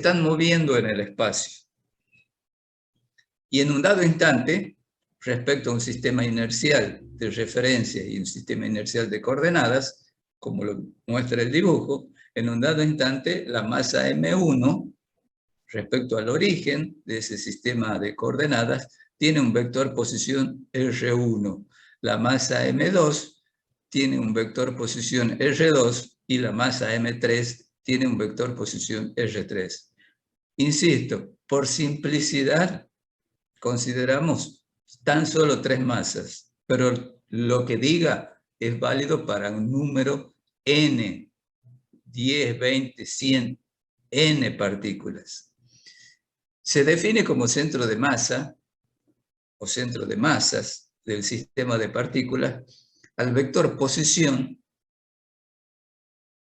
están moviendo en el espacio. Y en un dado instante, respecto a un sistema inercial de referencia y un sistema inercial de coordenadas, como lo muestra el dibujo, en un dado instante la masa M1, respecto al origen de ese sistema de coordenadas, tiene un vector posición R1. La masa M2 tiene un vector posición R2 y la masa M3 tiene un vector posición R3. Insisto, por simplicidad, consideramos tan solo 3 masas, pero lo que diga es válido para un número n, 10, 20, 100, n partículas. Se define como centro de masa o centro de masas del sistema de partículas al vector posición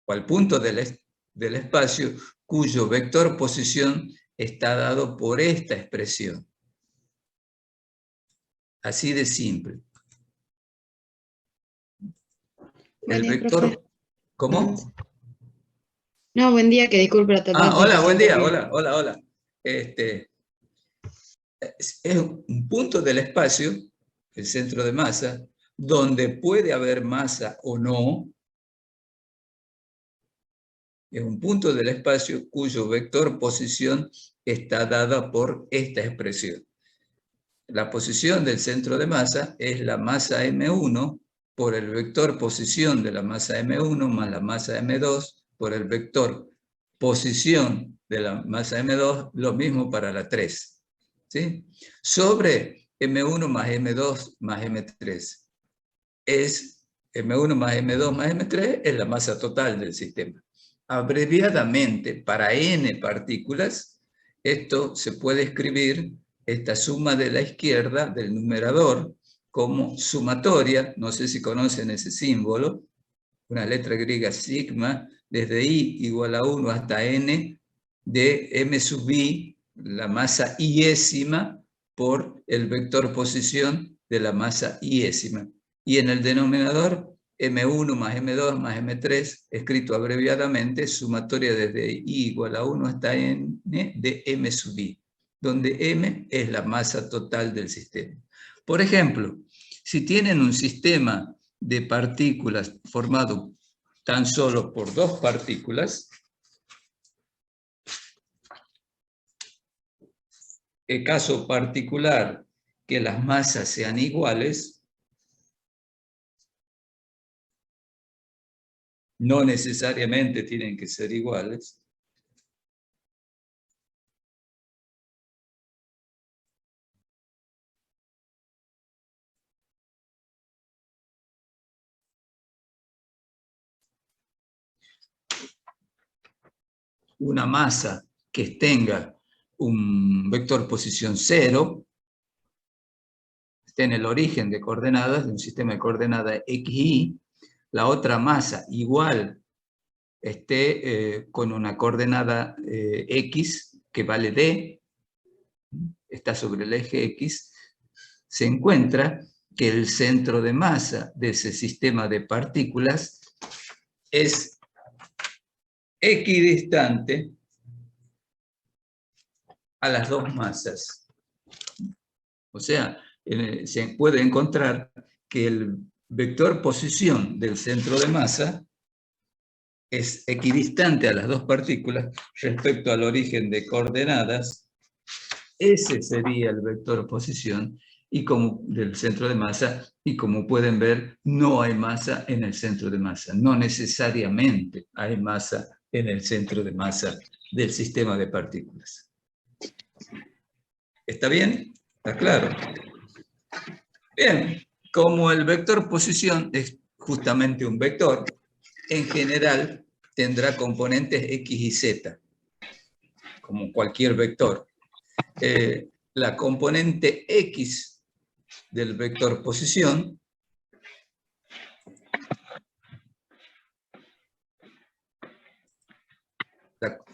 o al punto del espacio cuyo vector posición está dado por esta expresión. Así de simple. El vector... Profe. ¿Cómo? No, buen día, que disculpe la Hola, buen día, hola. Es un punto del espacio, el centro de masa, donde puede haber masa o no. Es un punto del espacio cuyo vector posición está dada por esta expresión. La posición del centro de masa es la masa M1 por el vector posición de la masa M1 más la masa M2 por el vector posición de la masa M2, lo mismo para la 3. ¿Sí? Sobre M1 más M2 más M3. Es M1 más M2 más M3 es la masa total del sistema. Abreviadamente, para n partículas, esto se puede escribir, esta suma de la izquierda del numerador, como sumatoria, no sé si conocen ese símbolo, una letra griega sigma, desde i igual a 1 hasta n, de m sub i, la masa iésima, por el vector posición de la masa iésima. Y en el denominador, M1 más M2 más M3, escrito abreviadamente, sumatoria desde I igual a 1 hasta N de M sub I, donde M es la masa total del sistema. Por ejemplo, si tienen un sistema de partículas formado tan solo por 2 partículas, el caso particular que las masas sean iguales, no necesariamente tienen que ser iguales. Una masa que tenga un vector posición 0, esté en el origen de coordenadas, de un sistema de coordenadas XY, la otra masa igual esté con una coordenada X que vale D, está sobre el eje X, se encuentra que el centro de masa de ese sistema de partículas es equidistante a las 2 masas. O sea, se puede encontrar que el vector posición del centro de masa es equidistante a las 2 partículas respecto al origen de coordenadas. Ese sería el vector posición y como del centro de masa, y como pueden ver, no hay masa en el centro de masa. No necesariamente hay masa en el centro de masa del sistema de partículas. ¿Está bien? ¿Está claro? Bien, como el vector posición es justamente un vector, en general tendrá componentes X y Z, como cualquier vector. La componente X del vector posición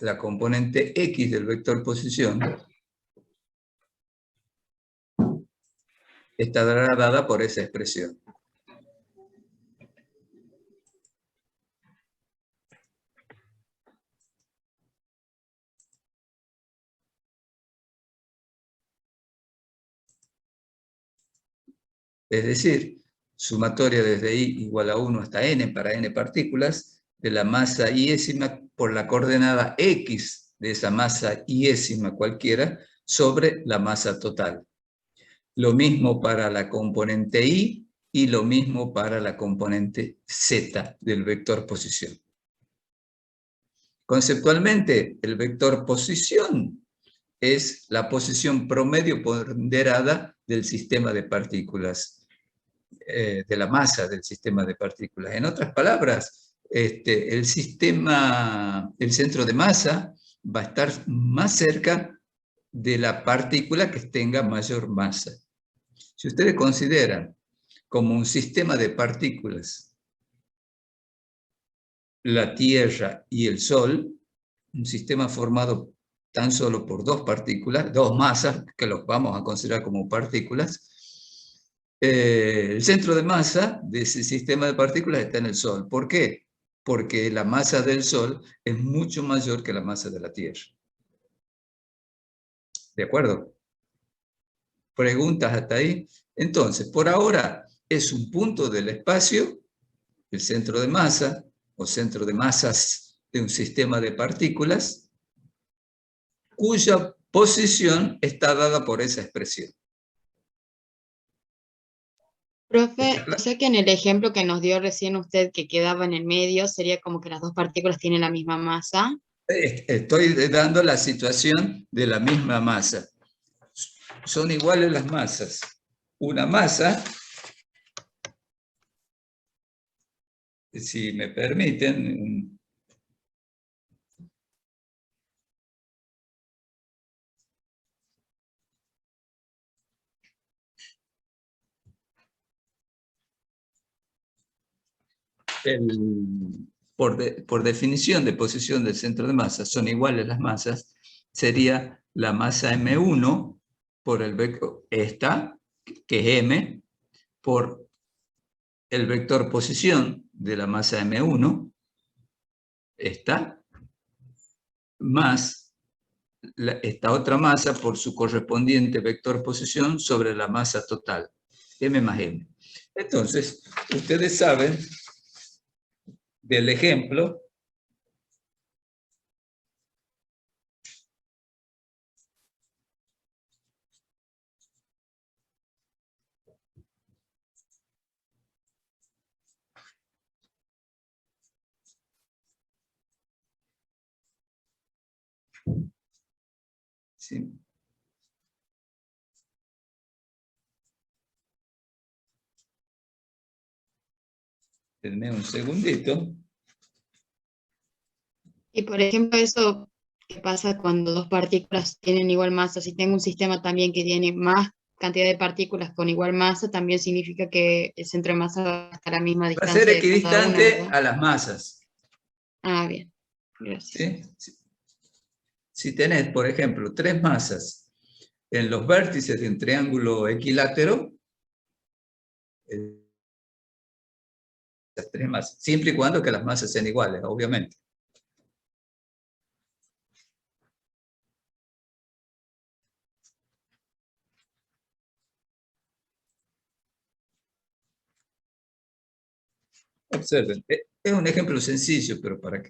la componente X del vector posición estará dada por esa expresión. Es decir, sumatoria desde i igual a 1 hasta n para n partículas de la masa iésima por la coordenada x de esa masa iésima cualquiera sobre la masa total. Lo mismo para la componente i y lo mismo para la componente z del vector posición. Conceptualmente, el vector posición es la posición promedio ponderada del sistema de partículas, de la masa del sistema de partículas. En otras palabras, el centro de masa va a estar más cerca de la partícula que tenga mayor masa. Si ustedes consideran como un sistema de partículas la Tierra y el Sol, un sistema formado tan solo por dos partículas, dos masas, que los vamos a considerar como partículas, el centro de masa de ese sistema de partículas está en el Sol. ¿Por qué? Porque la masa del Sol es mucho mayor que la masa de la Tierra. ¿De acuerdo? ¿Preguntas hasta ahí? Entonces, por ahora es un punto del espacio, el centro de masa, o centro de masas de un sistema de partículas, cuya posición está dada por esa expresión. Profe, o sea que en el ejemplo que nos dio recién usted, que quedaba en el medio, sería como que las dos partículas tienen la misma masa. Estoy dando la situación de la misma masa. Son iguales las masas. Una masa, si me permiten, por definición de posición del centro de masa, son iguales las masas, sería la masa M1 por el vector, esta, que es M, por el vector posición de la masa M1, esta, más esta otra masa por su correspondiente vector posición sobre la masa total, M más M. Entonces, ustedes saben del ejemplo ¿sí? Denme un segundito. Y por ejemplo, eso que pasa cuando dos partículas tienen igual masa, si tengo un sistema también que tiene más cantidad de partículas con igual masa, también significa que el centro de masa va a estar a la misma Va a distancia ser de cada una, equidistante ¿verdad? a las masas. Ah, bien. Gracias. ¿Sí? Si tenés, por ejemplo, tres masas en los vértices de un triángulo equilátero, las tres masas, siempre y cuando que las masas sean iguales, obviamente. Observen, es un ejemplo sencillo, pero para qué.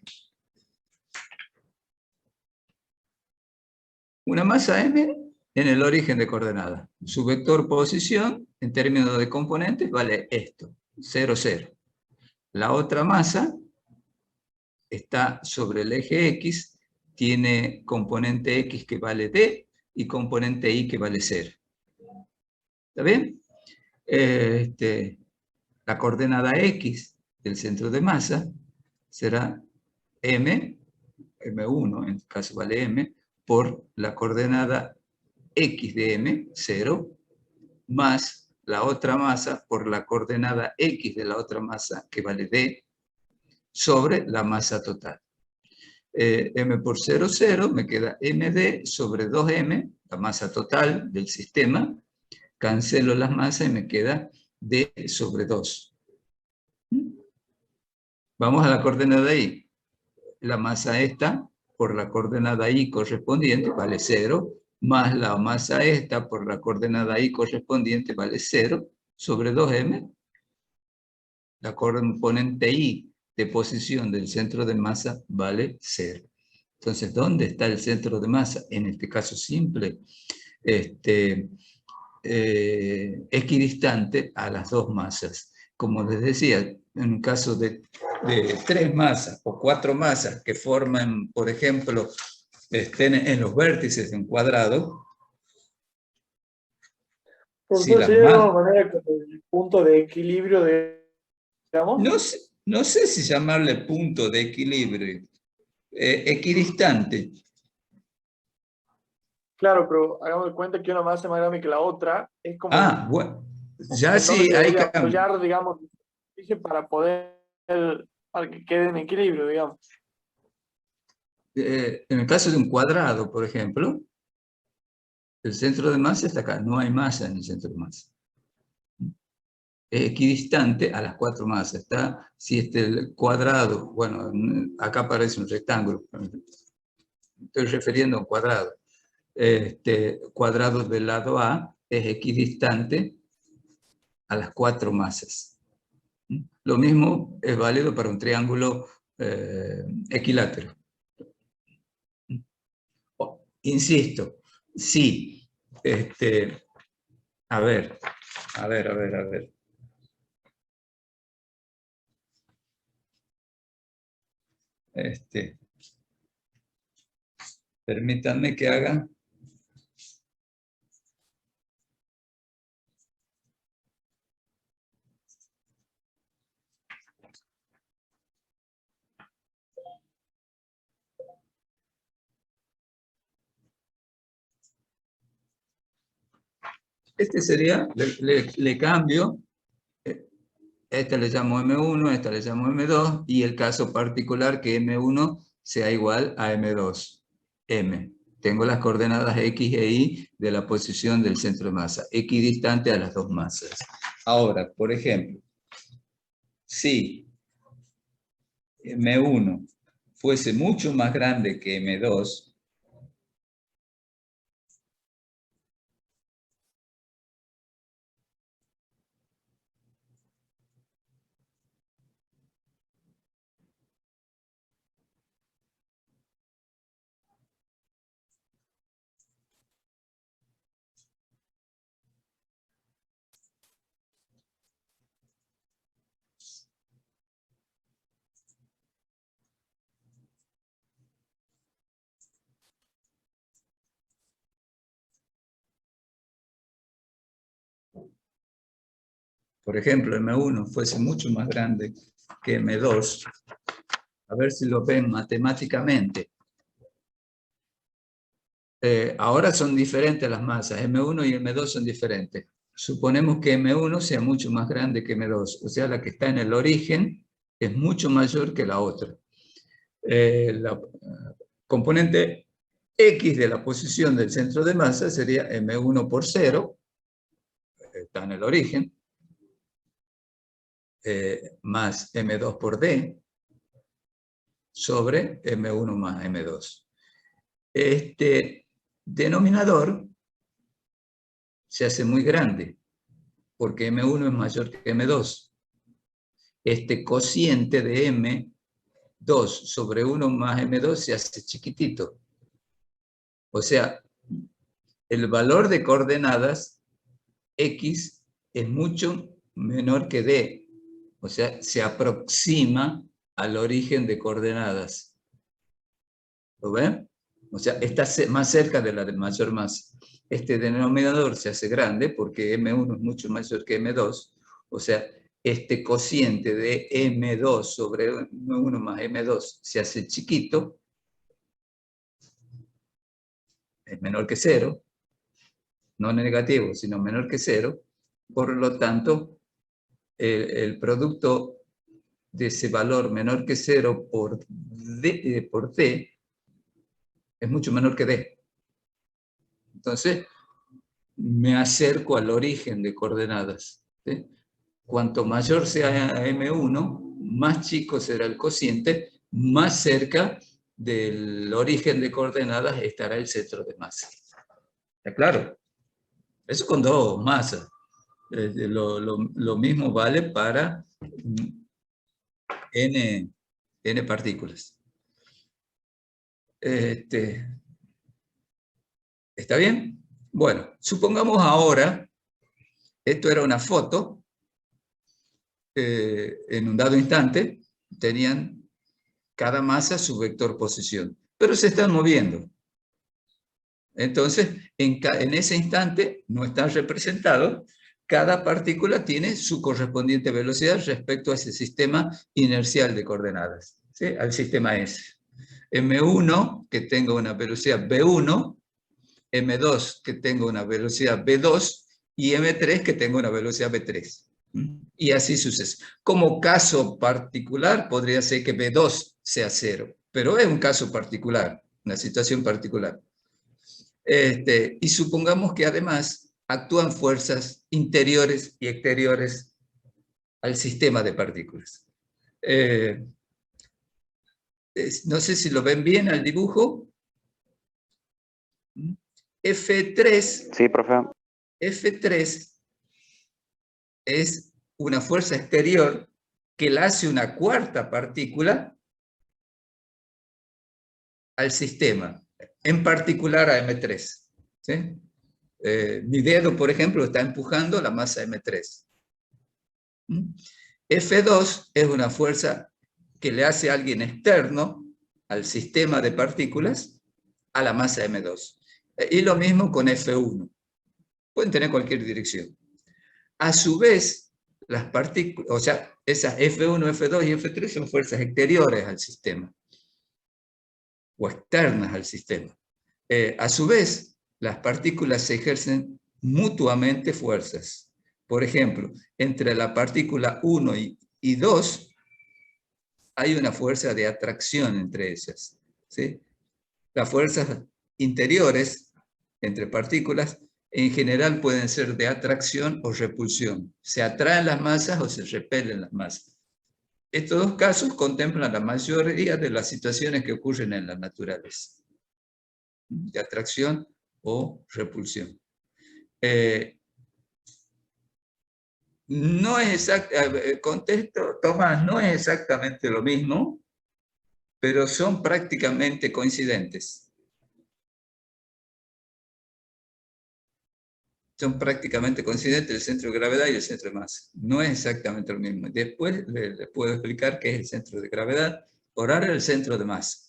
Una masa M en el origen de coordenada. Su vector posición, en términos de componentes, vale esto, 0, 0. La otra masa está sobre el eje X, tiene componente X que vale D y componente Y que vale 0. ¿Está bien? La coordenada X del centro de masa será M, M1, en este caso vale M, por la coordenada X de M, 0, más la otra masa por la coordenada X de la otra masa, que vale D, sobre la masa total. M por 0, 0, me queda MD sobre 2M, la masa total del sistema, cancelo las masas y me queda D sobre 2. Vamos a la coordenada Y. La masa esta por la coordenada Y correspondiente vale 0, más la masa esta por la coordenada Y correspondiente vale 0, sobre 2m, la componente I de posición del centro de masa vale 0. Entonces, ¿dónde está el centro de masa? En este caso simple, equidistante a las dos masas. Como les decía, en un caso de 3 masas o 4 masas que forman, por ejemplo, estén en los vértices de un cuadrado, si Profesor, las sería de alguna masas... manera como el punto de equilibrio digamos. No sé si llamarle punto de equilibrio, equidistante. Claro, pero hagamos de cuenta que una masa es más grande que la otra, es como Bueno, ya en donde sí se hay debería cambio. apoyar, digamos, para poder, para que quede en equilibrio, digamos. En el caso de un cuadrado, por ejemplo, el centro de masa está acá, no hay masa en el centro de masa. Es equidistante a las 4 masas. Está, si el cuadrado, bueno, acá aparece un rectángulo, estoy refiriendo a un cuadrado. Cuadrado del lado A es equidistante a las 4 masas. Lo mismo es válido para un triángulo equilátero. Insisto, sí. A ver. Permítanme que haga. Este sería, le cambio, este le llamo M1, esta le llamo M2, y el caso particular que M1 sea igual a M2, M. Tengo las coordenadas X e Y de la posición del centro de masa, equidistante a las dos masas. Ahora, por ejemplo, si M1 fuese mucho más grande que M2, por ejemplo, M1 fuese mucho más grande que M2, a ver si lo ven matemáticamente. Ahora son diferentes las masas, M1 y M2 son diferentes. Suponemos que M1 sea mucho más grande que M2, o sea, la que está en el origen es mucho mayor que la otra. La componente X de la posición del centro de masa sería M1 por 0, está en el origen, más M2 por D, sobre M1 más M2. Este denominador se hace muy grande, porque M1 es mayor que M2. Este cociente de M2 sobre 1 más M2 se hace chiquitito. O sea, el valor de coordenadas X es mucho menor que D. O sea, se aproxima al origen de coordenadas. ¿Lo ven? O sea, está más cerca de la de mayor masa. Este denominador se hace grande porque M1 es mucho mayor que M2. O sea, este cociente de M2 sobre M1 más M2 se hace chiquito, es menor que 0, no negativo, sino menor que 0. Por lo tanto, el producto de ese valor menor que 0 por D es mucho menor que D. Entonces, me acerco al origen de coordenadas. ¿Sí? Cuanto mayor sea M1, más chico será el cociente, más cerca del origen de coordenadas estará el centro de masa. ¿Está claro? Eso con dos masas. Lo mismo vale para n partículas. ¿Está bien? Bueno, supongamos ahora, esto era una foto, en un dado instante tenían cada masa su vector posición, pero se están moviendo. Entonces, en ese instante no están representados, cada partícula tiene su correspondiente velocidad respecto a ese sistema inercial de coordenadas, ¿sí? Al sistema S. M1, que tenga una velocidad V1, M2, que tenga una velocidad V2, y M3, que tenga una velocidad V3. Y así sucede. Como caso particular, podría ser que V2 sea 0, pero es un caso particular, una situación particular. Y supongamos que además actúan fuerzas interiores y exteriores al sistema de partículas. No sé si lo ven bien al dibujo. F3. Sí, profe. F3 es una fuerza exterior que la hace una cuarta partícula al sistema, en particular a M3. ¿Sí? Mi dedo, por ejemplo, está empujando la masa M3. F2 es una fuerza que le hace a alguien externo al sistema de partículas a la masa M2. Y lo mismo con F1. Pueden tener cualquier dirección. A su vez, las partículas, o sea, esas F1, F2 y F3 son fuerzas exteriores al sistema, o externas al sistema. A su vez, las partículas se ejercen mutuamente fuerzas. Por ejemplo, entre la partícula 1 y 2 hay una fuerza de atracción entre ellas, ¿sí? Las fuerzas interiores entre partículas en general pueden ser de atracción o repulsión. Se atraen las masas o se repelen las masas. Estos dos casos contemplan la mayoría de las situaciones que ocurren en la naturaleza, de atracción o repulsión. No es exacto, contexto, Tomás, no es exactamente lo mismo, pero son prácticamente coincidentes. Son prácticamente coincidentes el centro de gravedad y el centro de masa. No es exactamente lo mismo. Después les puedo explicar qué es el centro de gravedad, por ahora el centro de masa.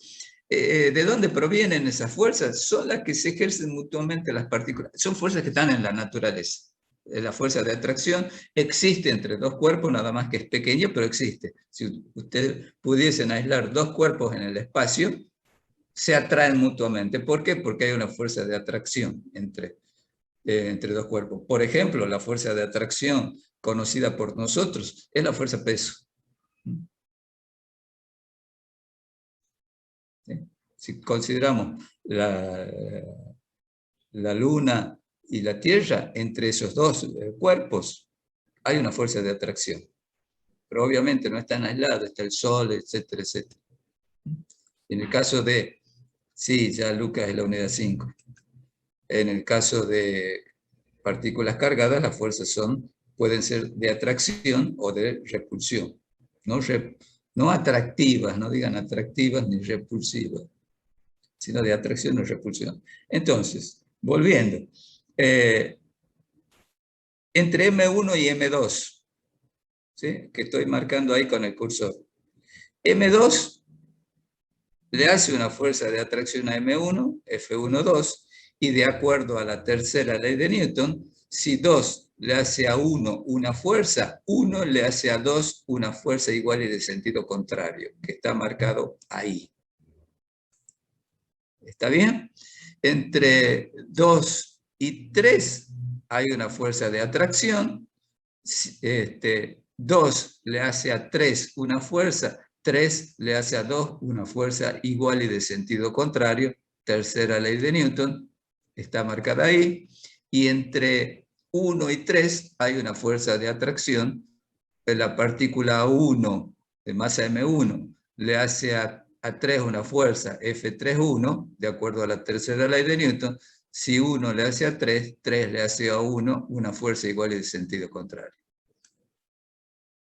¿De dónde provienen esas fuerzas? Son las que se ejercen mutuamente las partículas. Son fuerzas que están en la naturaleza. La fuerza de atracción existe entre dos cuerpos, nada más que es pequeño, pero existe. Si ustedes pudiesen aislar dos cuerpos en el espacio, se atraen mutuamente. ¿Por qué? Porque hay una fuerza de atracción entre dos cuerpos. Por ejemplo, la fuerza de atracción conocida por nosotros es la fuerza peso. ¿Sí? Si consideramos la Luna y la Tierra, entre esos dos cuerpos hay una fuerza de atracción. Pero obviamente no están aislados, está el Sol, etcétera, etcétera. En el caso de, sí, ya Lucas es la unidad 5. En el caso de partículas cargadas, las fuerzas pueden ser de atracción o de repulsión. No atractivas, no digan atractivas ni repulsivas, sino de atracción o repulsión. Entonces, volviendo, entre M1 y M2, ¿sí? Que estoy marcando ahí con el cursor. M2 le hace una fuerza de atracción a M1, F1,2, y de acuerdo a la tercera ley de Newton, si 2 le hace a 1 una fuerza, 1 le hace a 2 una fuerza igual y de sentido contrario, que está marcado ahí. ¿Está bien? Entre 2 y 3 hay una fuerza de atracción. 2 le hace a 3 una fuerza, 3 le hace a 2 una fuerza igual y de sentido contrario. Tercera ley de Newton está marcada ahí. Y entre 1 y 3 hay una fuerza de atracción. La partícula 1 de masa M1 le hace a 3 una fuerza F3,1, de acuerdo a la tercera ley de Newton. Si 1 le hace a 3, 3 le hace a 1, una fuerza igual y de sentido contrario.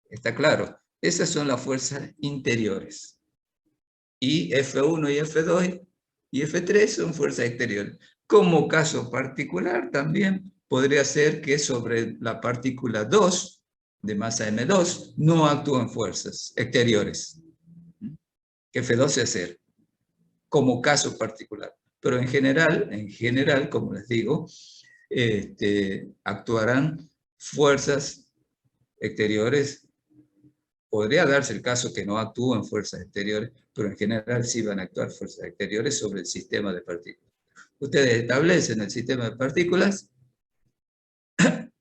¿Está claro? Esas son las fuerzas interiores. Y F1 y F2 y F3 son fuerzas exteriores. Como caso particular también podría ser que sobre la partícula 2 de masa M2 no actúan fuerzas exteriores. Que F2 sea 0. Como caso particular. Pero en general, como les digo, actuarán fuerzas exteriores. Podría darse el caso que no actúen fuerzas exteriores, pero en general sí van a actuar fuerzas exteriores sobre el sistema de partículas. Ustedes establecen el sistema de partículas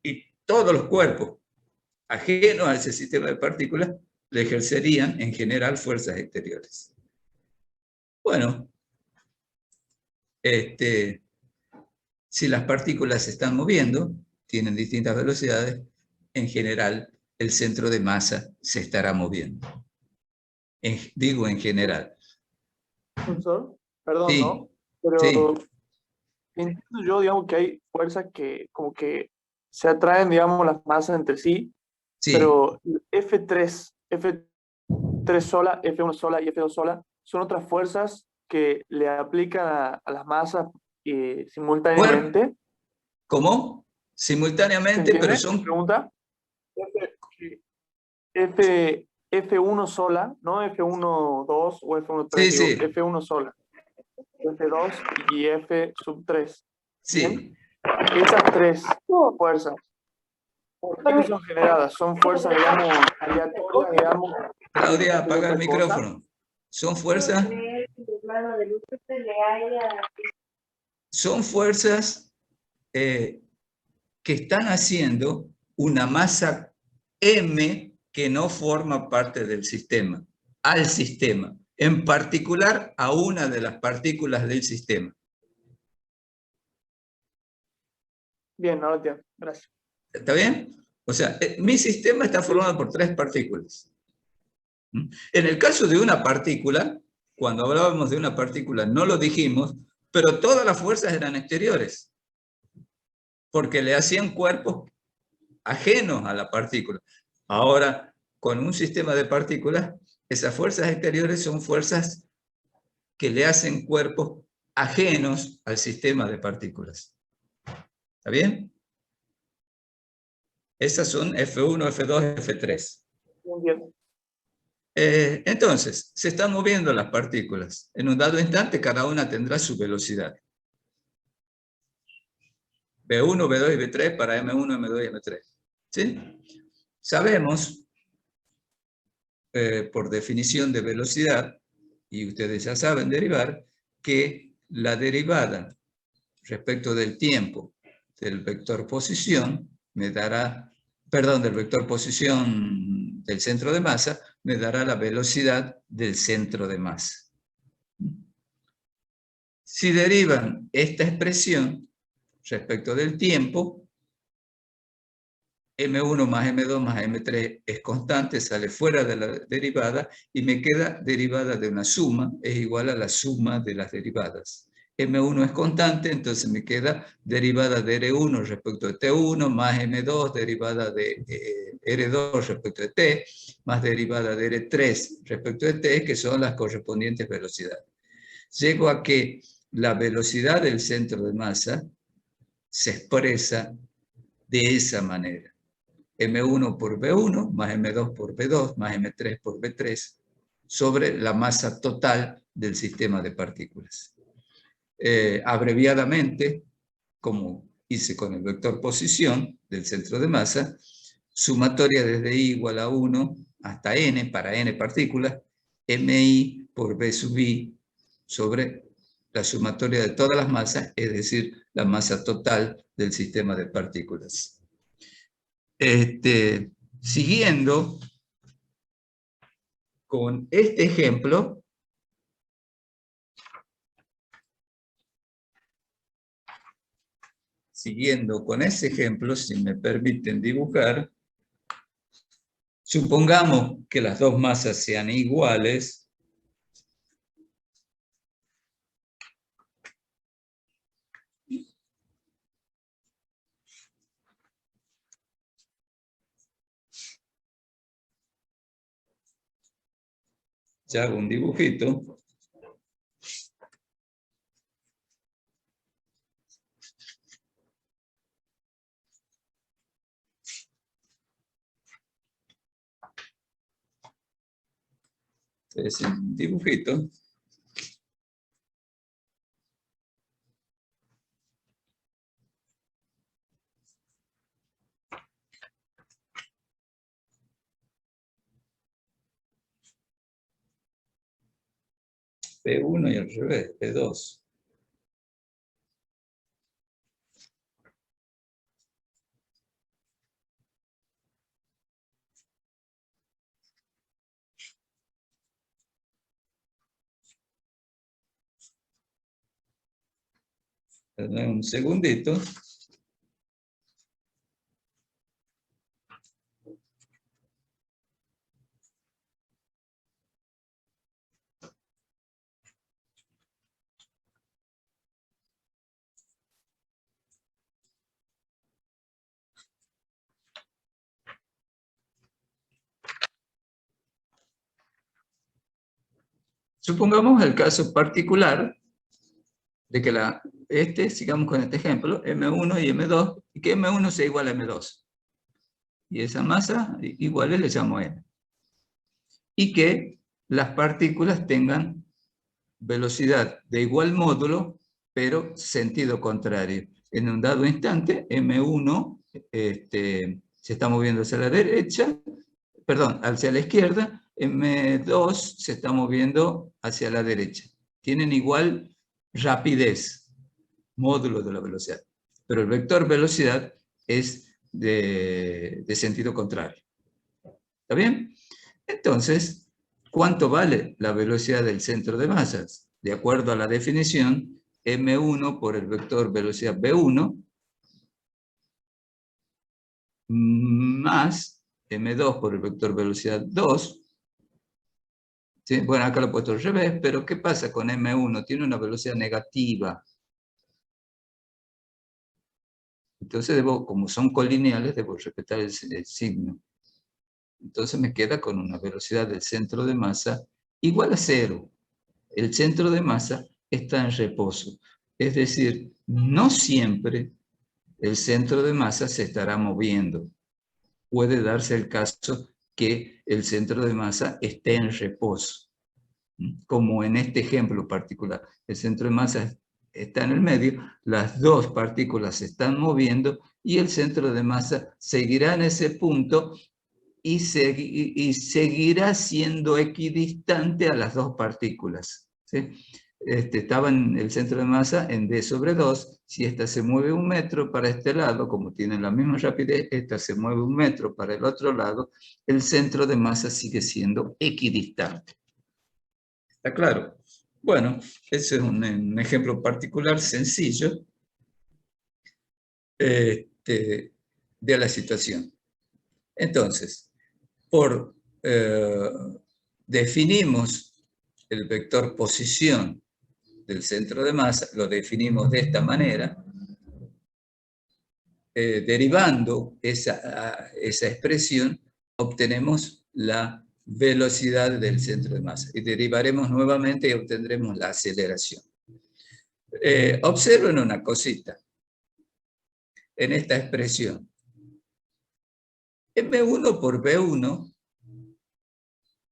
y todos los cuerpos ajenos a ese sistema de partículas le ejercerían en general fuerzas exteriores. Bueno, si las partículas se están moviendo, tienen distintas velocidades, en general el centro de masa se estará moviendo. Digo en general. Profesor, perdón, Sí, ¿no? Pero sí, entiendo yo, digamos, que hay fuerzas que como que se atraen, digamos, las masas entre sí, sí. pero F3 sola, F1 sola y F2 sola son otras fuerzas que le aplican a las masas simultáneamente. ¿Cómo? ¿Se Simultáneamente, pero entiende? son... Pregunta. F1 sola, no F1.2 o F1.3, Sí, digo, sí, F1 sola, F2 y F sub 3. Bien, sí. esas tres fuerzas, ¿por qué son generadas? ¿Son fuerzas, digamos, aleatorias, digamos, Claudia, de apaga el otra cosa? micrófono. Son fuerzas que están haciendo una masa M que no forma parte del sistema, al sistema, en particular a una de las partículas del sistema. Bien, ahora entiendo. Gracias. ¿Está bien? O sea, mi sistema está formado por 3 partículas. En el caso de una partícula, cuando hablábamos de una partícula no lo dijimos, pero todas las fuerzas eran exteriores, porque le hacían cuerpos ajenos a la partícula. Ahora, con un sistema de partículas, esas fuerzas exteriores son fuerzas que le hacen cuerpos ajenos al sistema de partículas. ¿Está bien? Esas son F1, F2, F3. Entiendo. Entonces, se están moviendo las partículas. En un dado instante, cada una tendrá su velocidad. B1, B2 y B3 para M1, M2 y M3. ¿Sí? Sabemos, por definición de velocidad, y ustedes ya saben derivar, que la derivada respecto del tiempo del vector posición me dará, perdón, del vector posición del centro de masa, me dará la velocidad del centro de masa. Si derivan esta expresión respecto del tiempo, M1 más M2 más M3 es constante, sale fuera de la derivada y me queda derivada de una suma, es igual a la suma de las derivadas. M1 es constante, entonces me queda derivada de R1 respecto de T1, más M2 derivada de R2 respecto de T, más derivada de R3 respecto de T, que son las correspondientes velocidades. Llego a que la velocidad del centro de masa se expresa de esa manera. M1 por B1 más M2 por B2 más M3 por B3 sobre la masa total del sistema de partículas. Abreviadamente, como hice con el vector posición del centro de masa, sumatoria desde I igual a 1 hasta N para N partículas, MI por B sub I sobre la sumatoria de todas las masas, es decir, la masa total del sistema de partículas. Siguiendo con este ejemplo, si me permiten dibujar, supongamos que las dos masas sean iguales. Ya hago un dibujito. Es un dibujito. P1 y al revés, P2. Un segundito. Supongamos el caso particular de que sigamos con este ejemplo, M1 y M2, y que M1 sea igual a M2. Y esa masa iguales le llamo N. Y que las partículas tengan velocidad de igual módulo, pero sentido contrario. En un dado instante, M1 se está moviendo hacia la derecha, perdón, hacia la izquierda, M2 se está moviendo hacia la derecha. Tienen igual rapidez, módulo de la velocidad. Pero el vector velocidad es de sentido contrario. ¿Está bien? Entonces, ¿cuánto vale la velocidad del centro de masas? De acuerdo a la definición, m1 por el vector velocidad v1 más m2 por el vector velocidad 2. ¿Sí? Bueno, acá lo he puesto al revés, pero ¿qué pasa con m1? Tiene una velocidad negativa. Entonces, como son colineales, debo respetar el signo. Entonces me queda con una velocidad del centro de masa igual a 0. El centro de masa está en reposo. Es decir, no siempre el centro de masa se estará moviendo. Puede darse el caso que el centro de masa esté en reposo. Como en este ejemplo particular. El centro de masa está en el medio, las dos partículas se están moviendo y el centro de masa seguirá en ese punto y seguirá siendo equidistante a las dos partículas. ¿Sí? Estaba en el centro de masa en d sobre 2, si esta se mueve 1 metro para este lado, como tienen la misma rapidez, esta se mueve 1 metro para el otro lado, el centro de masa sigue siendo equidistante. ¿Está claro? Bueno, ese es un ejemplo particular sencillo de la situación. Entonces, definimos el vector posición del centro de masa, lo definimos de esta manera, derivando esa expresión, obtenemos la velocidad del centro de masa. Y derivaremos nuevamente y obtendremos la aceleración. Observen una cosita en esta expresión. M1 por V1,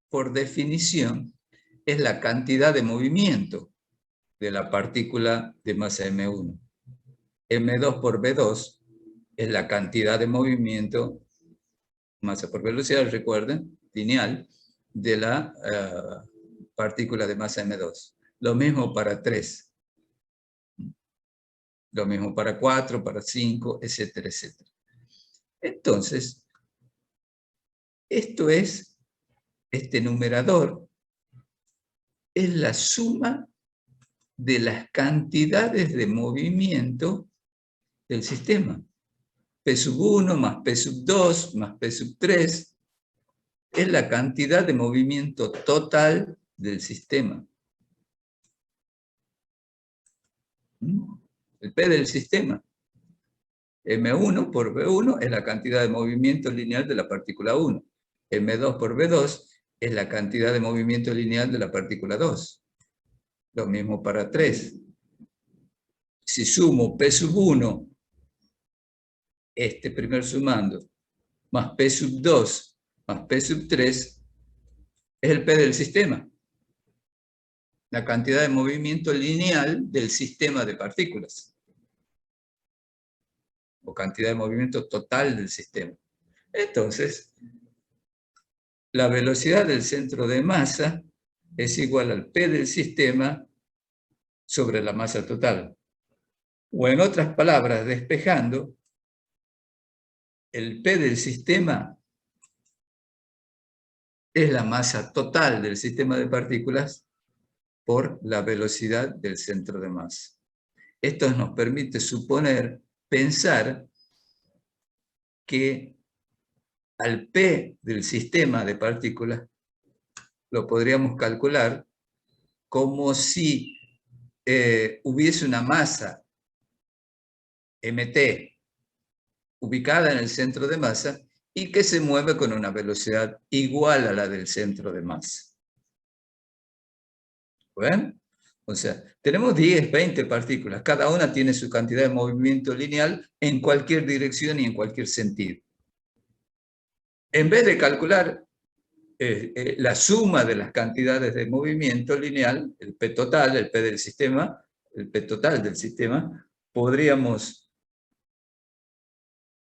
por definición, es la cantidad de movimiento de la partícula de masa M1. M2 por V2 es la cantidad de movimiento, masa por velocidad, recuerden, lineal, de la partícula de masa M2. Lo mismo para 3. Lo mismo para 4, para 5, etcétera, etcétera. Entonces, este numerador es la suma de las cantidades de movimiento del sistema. P sub 1 más P sub 2 más P sub 3 es la cantidad de movimiento total del sistema. El P del sistema. M1 por V1 es la cantidad de movimiento lineal de la partícula 1. M2 por V2 es la cantidad de movimiento lineal de la partícula 2. Lo mismo para 3. Si sumo P sub 1, este primer sumando, más P sub 2, más P sub 3, es el P del sistema. La cantidad de movimiento lineal del sistema de partículas. O cantidad de movimiento total del sistema. Entonces, la velocidad del centro de masa es igual al P del sistema sobre la masa total. O en otras palabras, despejando, el P del sistema es la masa total del sistema de partículas por la velocidad del centro de masa. Esto nos permite suponer, pensar, que al P del sistema de partículas lo podríamos calcular como si hubiese una masa mt ubicada en el centro de masa y que se mueve con una velocidad igual a la del centro de masa. ¿Ven? O sea, tenemos 10, 20 partículas, cada una tiene su cantidad de movimiento lineal en cualquier dirección y en cualquier sentido. En vez de calcular la suma de las cantidades de movimiento lineal, el P total, el P del sistema, el P total del sistema, podríamos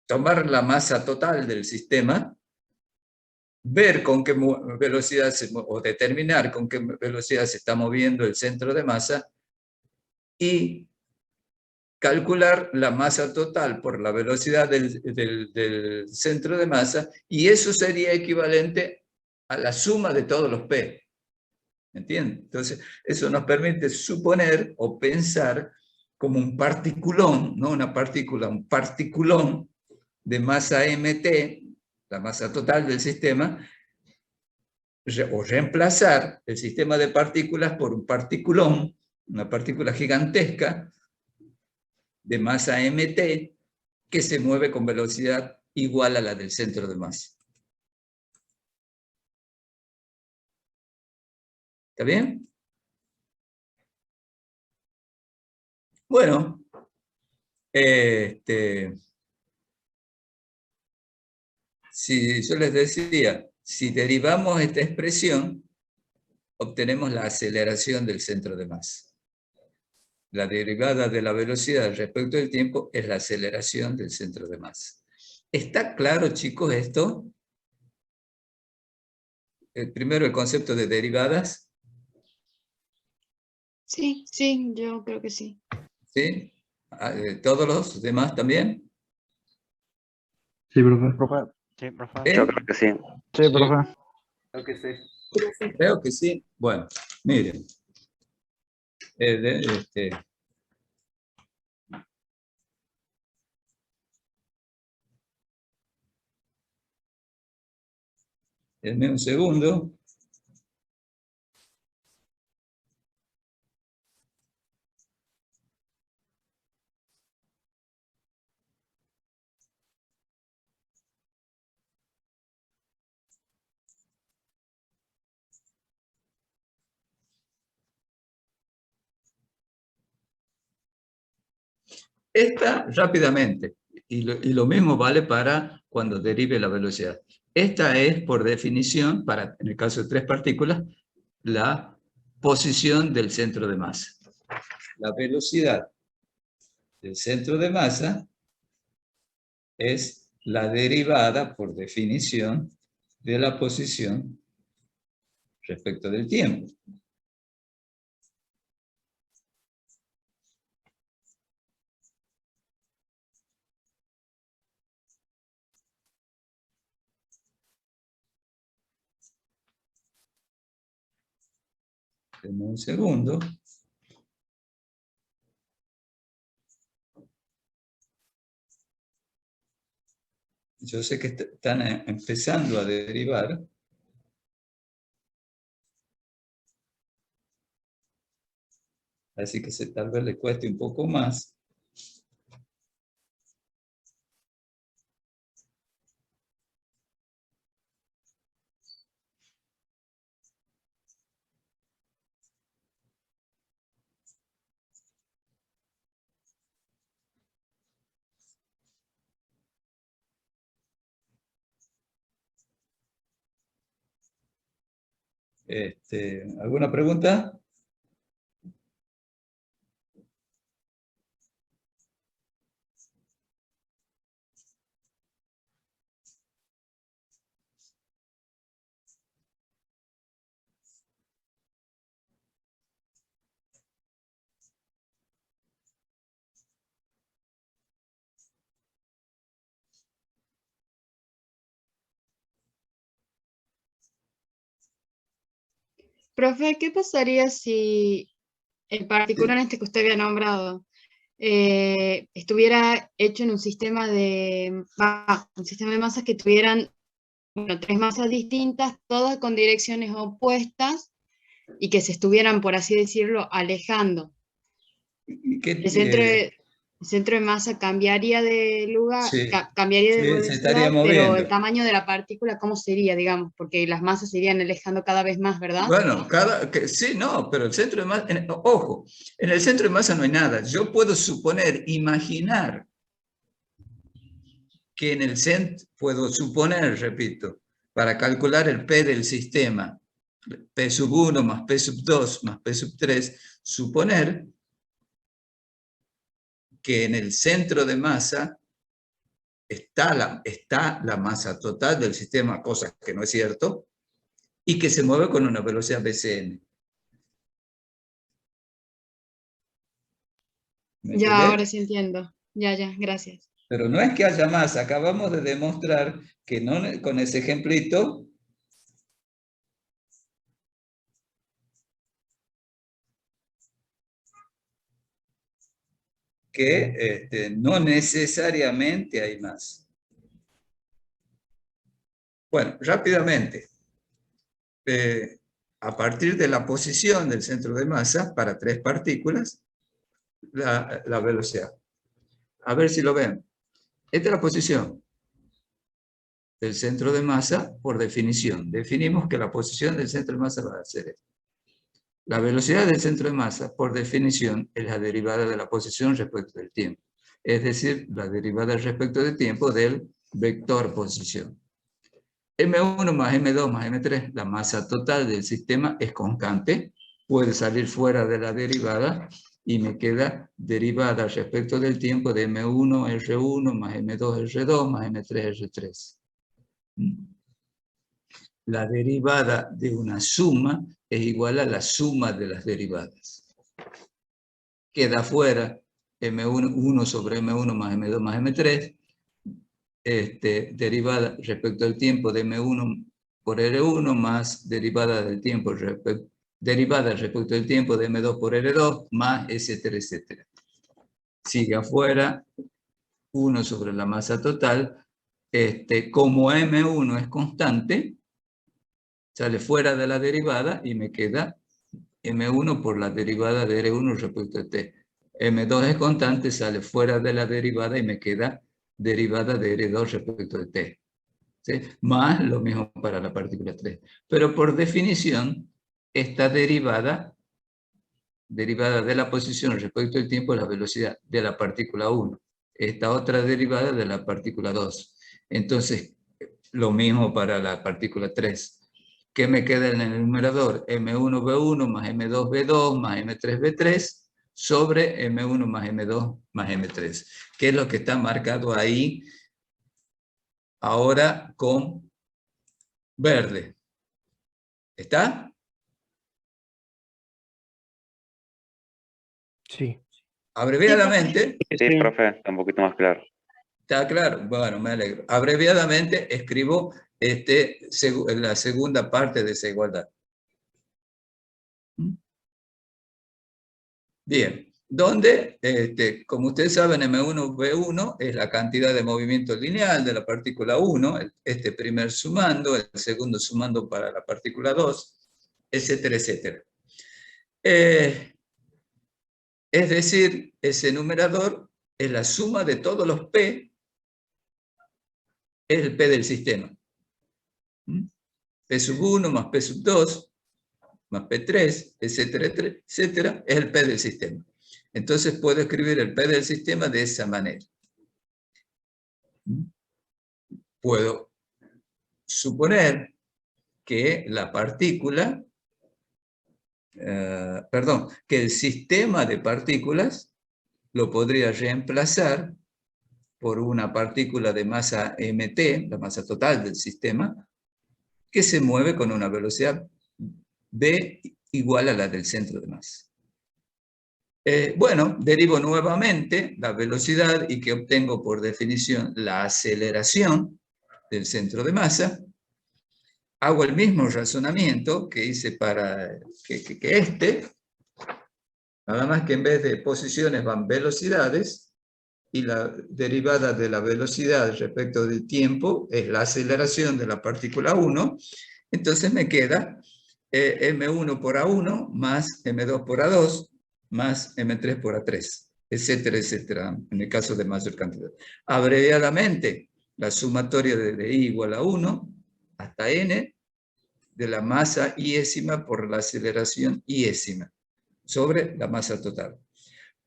tomar la masa total del sistema, ver con qué velocidad o determinar con qué velocidad se está moviendo el centro de masa y calcular la masa total por la velocidad del centro de masa, y eso sería equivalente a la suma de todos los P. ¿Entienden? Entonces, eso nos permite suponer o pensar como un particulón, no una partícula, un particulón de masa mt, la masa total del sistema, o reemplazar el sistema de partículas por un particulón, una partícula gigantesca de masa mt que se mueve con velocidad igual a la del centro de masa. ¿Está bien? Bueno, si yo les decía, si derivamos esta expresión, obtenemos la aceleración del centro de masa. La derivada de la velocidad respecto del tiempo es la aceleración del centro de masa. ¿Está claro, chicos, esto? Primero el concepto de derivadas. Sí, sí, yo creo que sí. ¿Sí? ¿Todos los demás también? Sí, profe. Profe, sí, profe. ¿Eh? Yo creo que sí. Sí, profe. Creo que sí. Creo que sí. Bueno, miren. Denme un segundo. Esta, rápidamente, y lo mismo vale para cuando derive la velocidad. Esta es, por definición, en el caso de 3 partículas, la posición del centro de masa. La velocidad del centro de masa es la derivada, por definición, de la posición respecto del tiempo. Denme un segundo. Yo sé que están empezando a derivar. Así que tal vez le cueste un poco más. ¿Alguna pregunta? Profe, ¿qué pasaría si el particular este que usted había nombrado estuviera hecho en un sistema un sistema de masas que tuvieran, bueno, tres masas distintas, todas con direcciones opuestas y que se estuvieran, por así decirlo, alejando? ¿Y qué, El centro de masa cambiaría de lugar, sí, cambiaría de sí, se estaría velocidad, pero el moviendo. tamaño de la partícula, ¿cómo sería, digamos? Porque las masas se irían alejando cada vez más, ¿verdad? Bueno, sí, no, pero el centro de masa, ojo, en el centro de masa no hay nada. Yo puedo suponer, imaginar que en el centro, puedo suponer, repito, para calcular el P del sistema, P sub 1 más P sub 2 más P sub 3, suponer que en el centro de masa está la masa total del sistema, cosa que no es cierto, y que se mueve con una velocidad Bcn. ¿Me Ya, ahora entendés? sí entiendo. Ya, gracias. Pero no es que haya masa, acabamos de demostrar que no, con ese ejemplito, que no necesariamente hay más. Bueno, rápidamente, a partir de la posición del centro de masa para tres partículas, la velocidad. A ver si lo ven. Esta es la posición del centro de masa por definición. Definimos que la posición del centro de masa va a ser esta. La velocidad del centro de masa, por definición, es la derivada de la posición respecto del tiempo. Es decir, la derivada respecto del tiempo del vector posición. M1 más M2 más M3, la masa total del sistema es constante, puede salir fuera de la derivada y me queda derivada respecto del tiempo de M1 R1 más M2 R2 más M3 R3. La derivada de una suma es igual a la suma de las derivadas. Queda fuera M1 1 sobre M1 más M2 más M3, derivada respecto al tiempo de M1 por R1 más derivada del tiempo derivada respecto al tiempo de M2 por R2 más etcétera, etcétera. Sigue afuera 1 sobre la masa total. Como M1 es constante, sale fuera de la derivada y me queda M1 por la derivada de R1 respecto a T. M2 es constante, sale fuera de la derivada y me queda derivada de R2 respecto de T. ¿Sí? Más lo mismo para la partícula 3. Pero por definición, esta derivada de la posición respecto al tiempo es la velocidad de la partícula 1. Esta otra derivada de la partícula 2. Entonces, lo mismo para la partícula 3. ¿Qué me queda en el numerador? M1V1 más M2V2 más M3V3 sobre M1 más M2 más M3. ¿Qué es lo que está marcado ahí ahora con verde? ¿Está? Sí. Abreviadamente, Sí, profe, está un poquito más claro. ¿está claro? Bueno, me alegro. Abreviadamente escribo la segunda parte de esa igualdad. Bien, donde, como ustedes saben, M1V1 es la cantidad de movimiento lineal de la partícula 1, este primer sumando, el segundo sumando para la partícula 2, etcétera, etcétera. Es decir, ese numerador es la suma de todos los P, es el P del sistema. P sub 1 más P sub 2 más P3, etcétera, etcétera, es el P del sistema. Entonces puedo escribir el P del sistema de esa manera. Puedo suponer que la partícula que el sistema de partículas lo podría reemplazar por una partícula de masa mt, la masa total del sistema, que se mueve con una velocidad v igual a la del centro de masa. Bueno, derivo nuevamente la velocidad y que obtengo por definición la aceleración del centro de masa. Hago el mismo razonamiento que hice para que este, nada más que en vez de posiciones van velocidades, y la derivada de la velocidad respecto del tiempo es la aceleración de la partícula 1, entonces me queda m1 por a1 más m2 por a2 más m3 por a3, etcétera, etcétera, en el caso de mayor cantidad. Abreviadamente, la sumatoria de I igual a 1 hasta n de la masa iésima por la aceleración iésima sobre la masa total.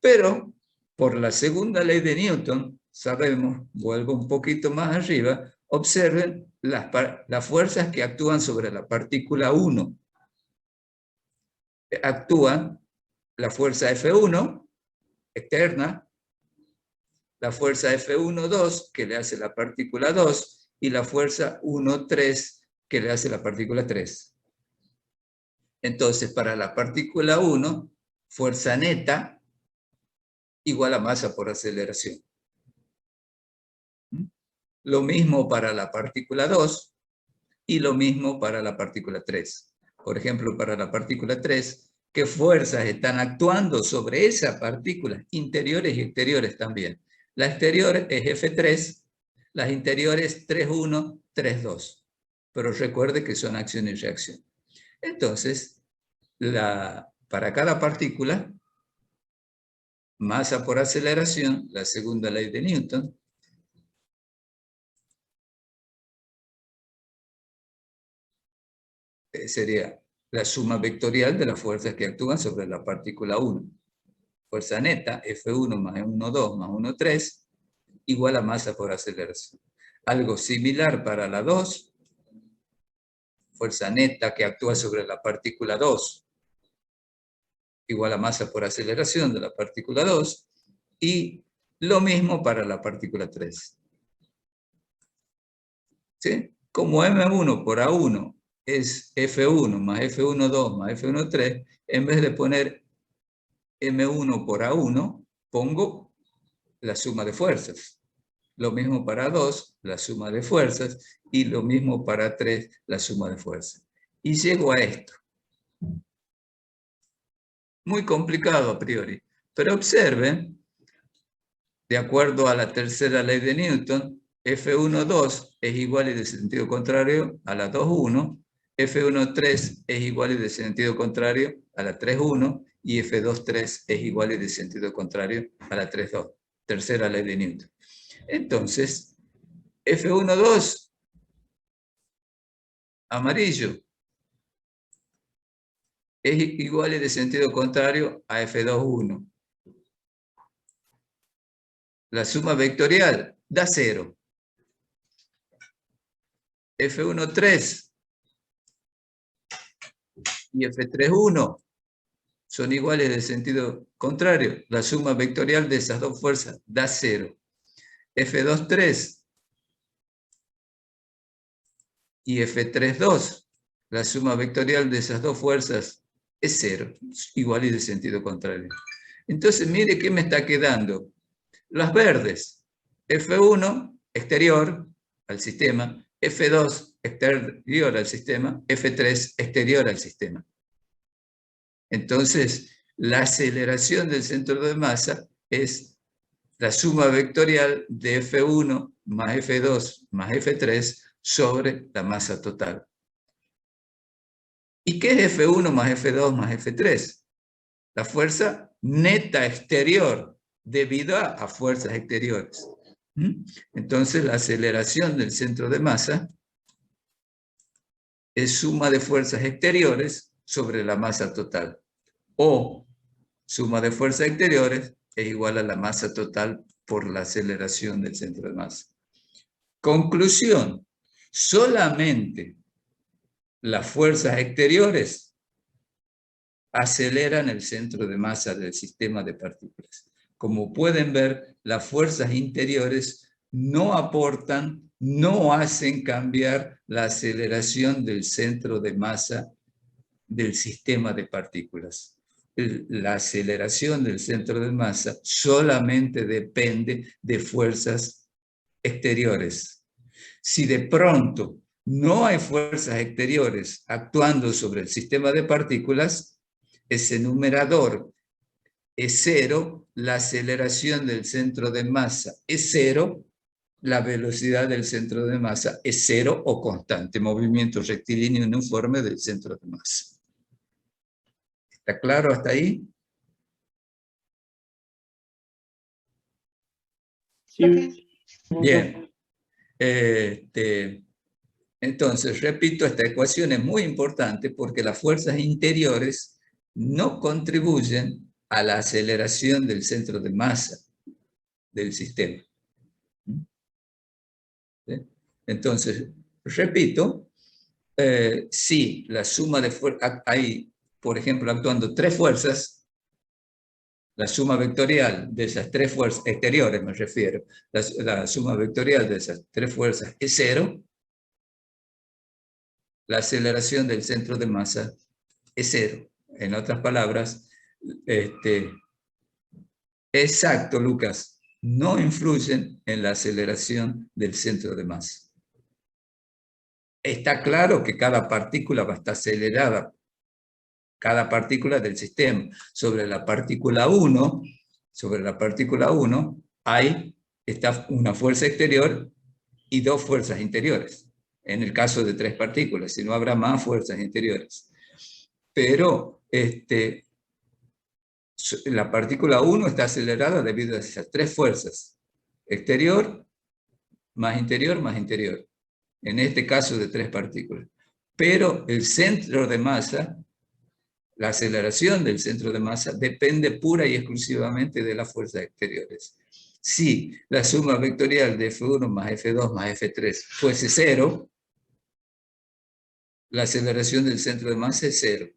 Pero por la segunda ley de Newton, sabemos, vuelvo un poquito más arriba, observen las fuerzas que actúan sobre la partícula 1. Actúan la fuerza F1 externa, la fuerza F1,2 que le hace la partícula 2 y la fuerza 1,3 que le hace la partícula 3. Entonces, para la partícula 1, fuerza neta igual a masa por aceleración. Lo mismo para la partícula 2 y lo mismo para la partícula 3. Por ejemplo, para la partícula 3, ¿qué fuerzas están actuando sobre esa partícula? Interiores y exteriores también. La exterior es F3, las interiores 3,1, 3,2. Pero recuerde que son acción y reacción. Entonces, para cada partícula, masa por aceleración, la segunda ley de Newton, sería la suma vectorial de las fuerzas que actúan sobre la partícula 1. Fuerza neta, F1 más 1,2 más 1,3, igual a masa por aceleración. Algo similar para la 2, fuerza neta que actúa sobre la partícula 2, igual a masa por aceleración de la partícula 2, y lo mismo para la partícula 3. ¿Sí? Como M1 por A1 es F1 más F1,2 más F1,3, en vez de poner M1 por A1, pongo la suma de fuerzas. Lo mismo para 2, la suma de fuerzas, y lo mismo para 3, la suma de fuerzas. Y llego a esto. Muy complicado a priori, pero observen, de acuerdo a la tercera ley de Newton, F1,2 es igual y de sentido contrario a la 2,1, F1,3 es igual y de sentido contrario a la 3,1, y F2,3 es igual y de sentido contrario a la 3,2, tercera ley de Newton. Entonces, F1,2, amarillo, es igual y de sentido contrario a F2,1. La suma vectorial da 0. F1,3 y F3,1 son iguales de sentido contrario. La suma vectorial de esas dos fuerzas da 0. F2,3 y F3,2, la suma vectorial de esas dos fuerzas es 0, igual y de sentido contrario. Entonces, mire qué me está quedando. Las verdes, F1 exterior al sistema, F2 exterior al sistema, F3 exterior al sistema. Entonces, la aceleración del centro de masa es la suma vectorial de F1 más F2 más F3 sobre la masa total. ¿Y qué es F1 más F2 más F3? La fuerza neta exterior debido a fuerzas exteriores. Entonces, la aceleración del centro de masa es suma de fuerzas exteriores sobre la masa total. O suma de fuerzas exteriores es igual a la masa total por la aceleración del centro de masa. Conclusión, solamente las fuerzas exteriores aceleran el centro de masa del sistema de partículas. Como pueden ver, las fuerzas interiores no aportan, no hacen cambiar la aceleración del centro de masa del sistema de partículas. La aceleración del centro de masa solamente depende de fuerzas exteriores. Si de pronto no hay fuerzas exteriores actuando sobre el sistema de partículas, ese numerador es cero, la aceleración del centro de masa es cero, la velocidad del centro de masa es cero o constante, movimiento rectilíneo uniforme del centro de masa. ¿Está claro hasta ahí? Sí. Bien. Entonces, repito, esta ecuación es muy importante porque las fuerzas interiores no contribuyen a la aceleración del centro de masa del sistema. ¿Sí? Entonces, repito, si la suma de fuerzas, hay, por ejemplo, actuando tres fuerzas, la suma vectorial de esas tres fuerzas, exteriores me refiero, la suma vectorial de esas tres fuerzas es cero, la aceleración del centro de masa es cero. En otras palabras, exacto, Lucas, no influyen en la aceleración del centro de masa. Está claro que cada partícula va a estar acelerada, cada partícula del sistema. Sobre la partícula 1, está una fuerza exterior y dos fuerzas interiores. En el caso de tres partículas, si no habrá más fuerzas interiores. Pero la partícula 1 está acelerada debido a esas tres fuerzas. Exterior, más interior, más interior. En este caso de tres partículas. Pero el centro de masa, la aceleración del centro de masa, depende pura y exclusivamente de las fuerzas exteriores. Si la suma vectorial de F1 más F2 más F3 fuese cero, la aceleración del centro de masa es cero.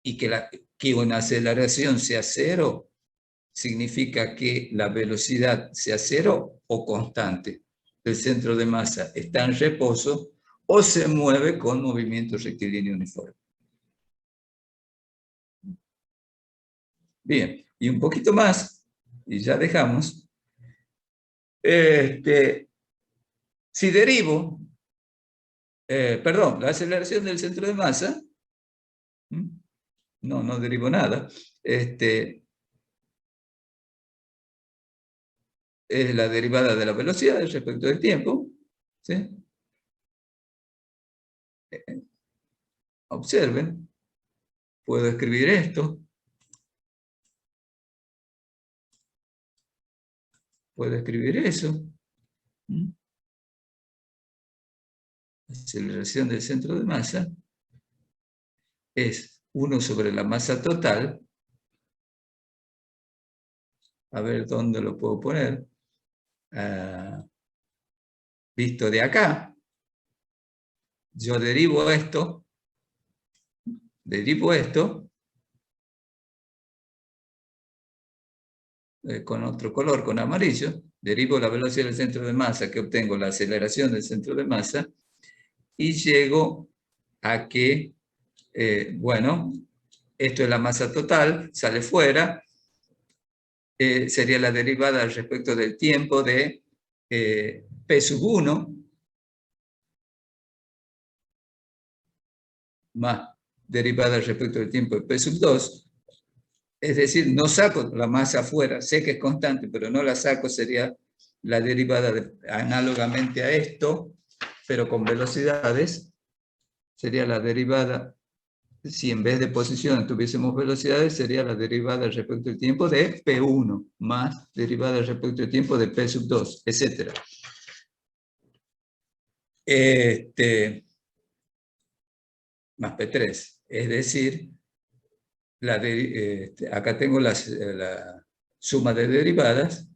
Y que una aceleración sea cero significa que la velocidad sea cero o constante. El centro de masa está en reposo o se mueve con movimiento rectilíneo uniforme. Bien, y un poquito más, y ya dejamos. Si derivo, la aceleración del centro de masa, no derivo nada, es la derivada de la velocidad respecto del tiempo, ¿sí? Observen, puedo escribir esto, puedo escribir eso. Aceleración del centro de masa es 1 sobre la masa total. A ver dónde lo puedo poner. Visto de acá, yo derivo esto, con otro color, con amarillo, derivo la velocidad del centro de masa, que obtengo la aceleración del centro de masa, y llego a que, bueno, esto es la masa total, sale fuera, sería la derivada respecto del tiempo de P sub 1 más derivada respecto del tiempo de P sub 2, es decir, no saco la masa afuera, sé que es constante, pero no la saco, sería la derivada análogamente a esto, pero con velocidades, sería la derivada, si en vez de posición tuviésemos velocidades, sería la derivada respecto al tiempo de P1 más derivada respecto al tiempo de P sub 2, etc. Más P3, es decir, acá tengo la suma de derivadas,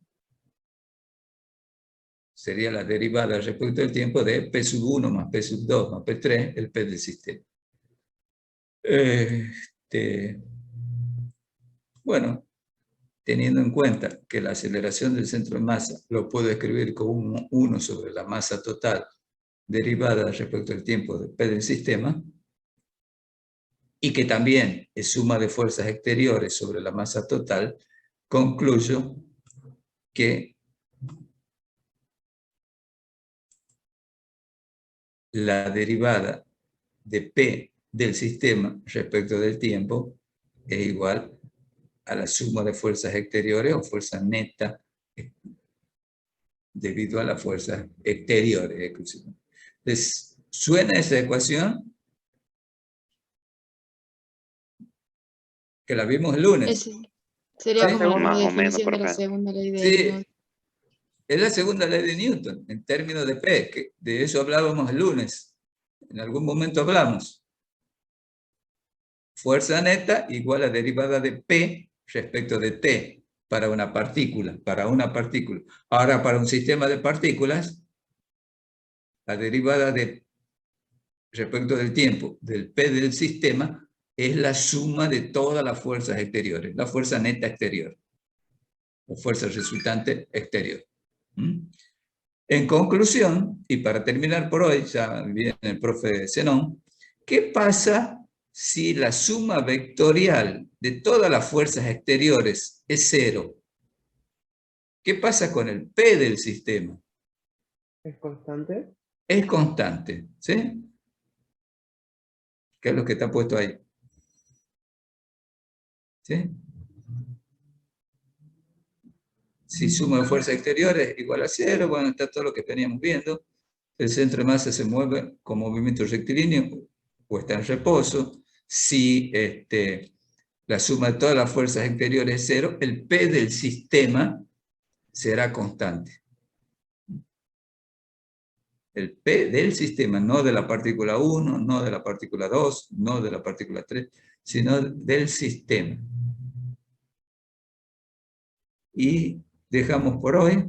sería la derivada respecto al tiempo de P sub 1 más P sub 2 más P3, el P del sistema. Bueno, teniendo en cuenta que la aceleración del centro de masa lo puedo escribir como 1 sobre la masa total derivada respecto al tiempo de P del sistema, y que también es suma de fuerzas exteriores sobre la masa total, concluyo que la derivada de P del sistema respecto del tiempo es igual a la suma de fuerzas exteriores o fuerza neta debido a las fuerzas exteriores. ¿Les suena esa ecuación? Que la vimos el lunes. Sería La como segunda- una Más o menos, definición de la profe. segunda ley de Sí, Newton. es la segunda ley de Newton en términos de P, que de eso hablábamos el lunes. En algún momento hablamos. Fuerza neta igual a derivada de P respecto de T para una partícula, Ahora, para un sistema de partículas, la derivada de respecto del tiempo del P del sistema es la suma de todas las fuerzas exteriores, la fuerza neta exterior, o fuerza resultante exterior. En conclusión, y para terminar por hoy, ya viene el profe Zenón, ¿qué pasa si la suma vectorial de todas las fuerzas exteriores es 0? ¿Qué pasa con el P del sistema? ¿Es constante? Es constante, ¿sí? ¿Qué es lo que está puesto ahí? ¿Sí? Si suma de fuerzas exteriores igual a 0, bueno, está todo lo que veníamos viendo. El centro de masa se mueve con movimiento rectilíneo o está en reposo. Si la suma de todas las fuerzas exteriores es 0, el P del sistema será constante. El P del sistema, no de la partícula 1, no de la partícula 2, no de la partícula 3, sino del sistema. Y dejamos por hoy.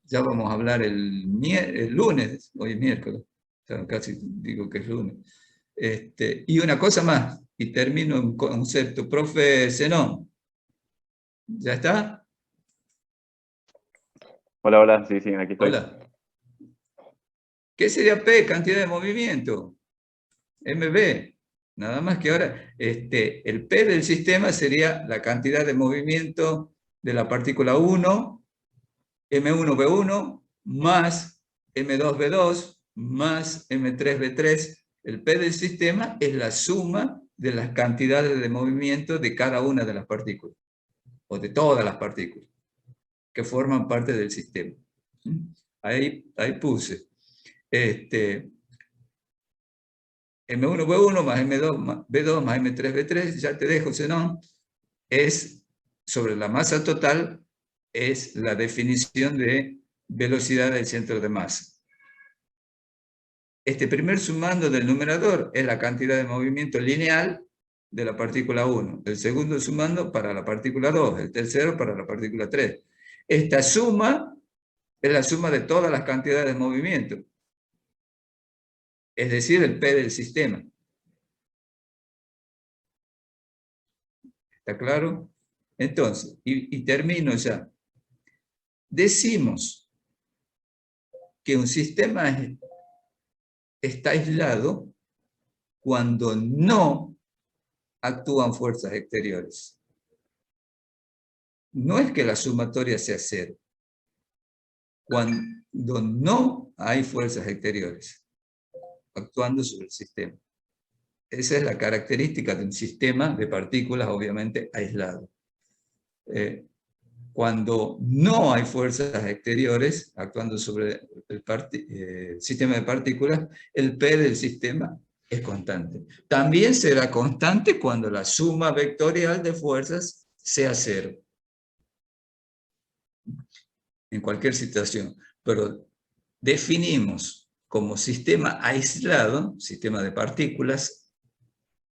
Ya vamos a hablar el lunes, hoy es miércoles, casi digo que es lunes. Y una cosa más, y termino un concepto. Profe Zenón, ¿ya está? Hola, hola, sí, sí, aquí estoy. Hola. ¿Qué sería P? Cantidad de movimiento. MB. Nada más que ahora, el P del sistema sería la cantidad de movimiento de la partícula 1, M1V1, más M2V2, más M3V3. El P del sistema es la suma de las cantidades de movimiento de cada una de las partículas, o de todas las partículas, que forman parte del sistema. Ahí puse. M1V1 más M2V2 más M3V3, ya te dejo, Zenón, es sobre la masa total, es la definición de velocidad del centro de masa. Este primer sumando del numerador es la cantidad de movimiento lineal de la partícula 1. El segundo sumando para la partícula 2. El tercero para la partícula 3. Esta suma es la suma de todas las cantidades de movimiento. Es decir, el P del sistema. ¿Está claro? Entonces, y termino ya. Decimos que un sistema está aislado cuando no actúan fuerzas exteriores. No es que la sumatoria sea 0. Cuando no hay fuerzas exteriores actuando sobre el sistema. Esa es la característica de un sistema de partículas, obviamente, aislado. Cuando no hay fuerzas exteriores actuando sobre el sistema de partículas, el P del sistema es constante. También será constante cuando la suma vectorial de fuerzas sea 0. En cualquier situación. Pero definimos como sistema aislado, sistema de partículas,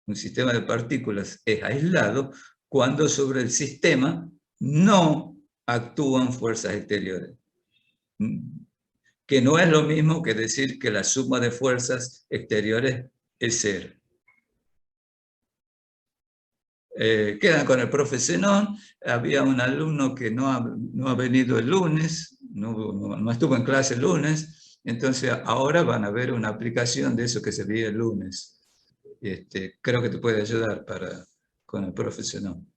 un sistema de partículas es aislado cuando sobre el sistema no actúan fuerzas exteriores. que no es lo mismo que decir que la suma de fuerzas exteriores es cero. Quedan con el profe Zenón. Había un alumno que no ha venido el lunes, no estuvo en clase el lunes, entonces ahora van a ver una aplicación de eso que se veía el lunes. Creo que te puede ayudar con el profe Zenón.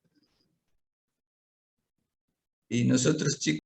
Y nosotros, chicos,